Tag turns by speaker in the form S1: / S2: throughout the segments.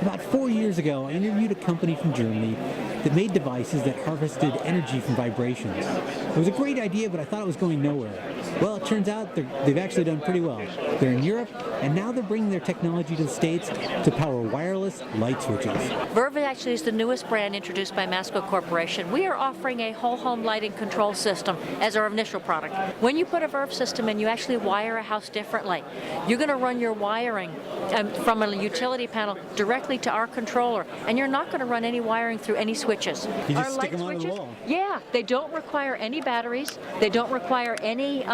S1: About 4 years ago, I interviewed a company from Germany that made devices that harvested energy from vibrations. It was a great idea, but I thought it was going nowhere. Well, it turns out they've actually done pretty well. They're in Europe, and now they're bringing their technology to the States to power wireless light switches.
S2: Verve actually is the newest brand introduced by Masco Corporation. We are offering a whole home lighting control system as our initial product. When you put a Verve system in, you actually wire a house differently. You're going to run your wiring from a utility panel directly to our controller, and you're not going to run any wiring through any switches.
S1: You just
S2: our
S1: stick
S2: light
S1: them on the
S2: switches,
S1: wall.
S2: yeah, they don't require any batteries. They don't require any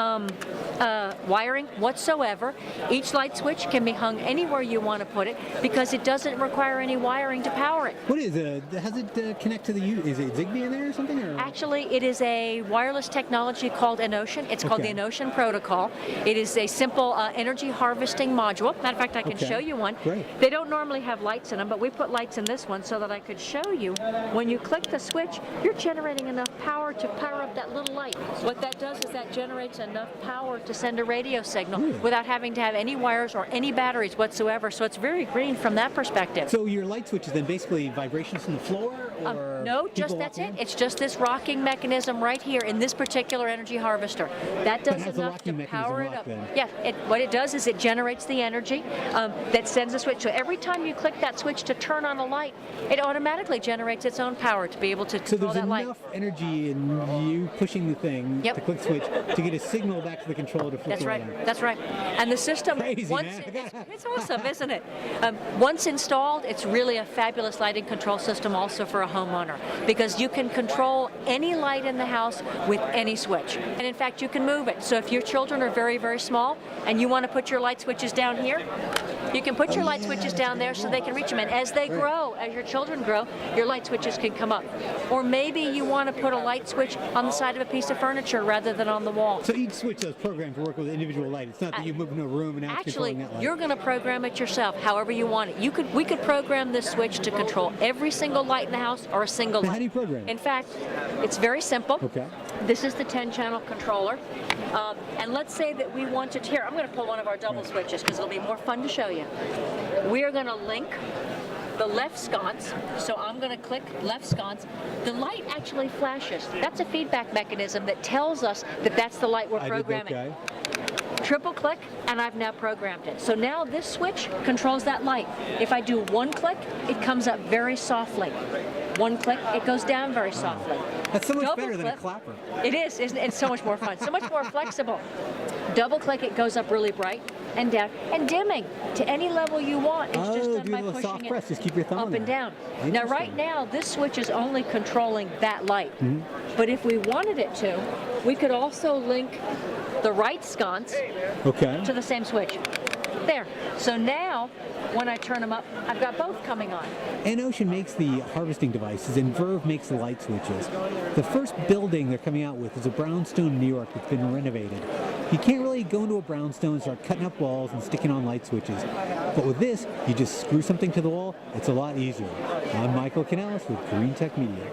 S2: wiring whatsoever. Each light switch can be hung anywhere you want to put it because it doesn't require any wiring to power it.
S1: What is it? Has it connect to the is it Zigbee in there or something? Or?
S2: Actually, it is a wireless technology called Enocean. It's called the Enocean Protocol. It is a simple energy harvesting module. Matter of fact, I can show you one.
S1: Great.
S2: They don't normally have lights in them, but we put lights in this one so that I could show you. When you click the switch, you're generating enough power to power up that little light. What that does is that generates enough power to send a radio signal without having to have any wires or any batteries whatsoever. So it's very green from that perspective.
S1: So your light switch is then basically vibrations from the floor? Or
S2: no, just that's it. It's just this rocking mechanism right here in this particular energy harvester. That does enough to power it up. Yeah, what it does is it generates the energy that sends a switch. So every time you click that switch to turn on a light, it automatically generates its own power to be able to control that light.
S1: So there's enough energy in you pushing the thing, the click switch, to get a signal back to the controller to flip
S2: That's
S1: the
S2: right.
S1: light on.
S2: That's right. And the system,
S1: Crazy,
S2: once it's awesome, isn't it? Once installed, it's really a fabulous lighting control system also for a homeowner because you can control any light in the house with any switch. And in fact, you can move it. So if your children are very, very small and you want to put your light switches down here, you can put your light switches down there so they can reach them. And as they grow, as your children grow, your light switches can come up. Or maybe you want to put a light switch on the side of a piece of furniture rather than on the wall.
S1: So each switch is programmed to work with an individual light. It's not that you move into a room and
S2: actually
S1: controlling that light.
S2: You're going to program it yourself, however you want it. We could program this switch to control every single light in the house or a single light.
S1: How do you program it?
S2: In fact, it's very simple.
S1: Okay.
S2: This is the 10-channel controller. And let's say that we wanted to, here, I'm going to pull one of our double switches because it'll be more fun to show you. We are going to link the left sconce, so I'm going to click left sconce. The light actually flashes. That's a feedback mechanism that tells us that that's the light we're programming.
S1: Okay.
S2: Triple click, and I've now programmed it. So now this switch controls that light. If I do one click, it comes up very softly. One click, it goes down very softly.
S1: That's so much
S2: Double
S1: better
S2: click,
S1: than a clapper.
S2: It is, isn't it? It's so much more fun, so much more flexible. Double click, it goes up really bright and down, and dimming to any level you want. It's just done by pushing it
S1: just keep your thumb
S2: up and down. Now right now, this switch is only controlling that light. But if we wanted it to, we could also link the right sconce to the same switch. There. So now, when I turn them up, I've got both coming on.
S1: Enocean makes the harvesting devices, and Verve makes the light switches. The first building they're coming out with is a brownstone in New York that's been renovated. You can't really go into a brownstone and start cutting up walls and sticking on light switches. But with this, you just screw something to the wall. It's a lot easier. I'm Michael Canellis with Green Tech Media.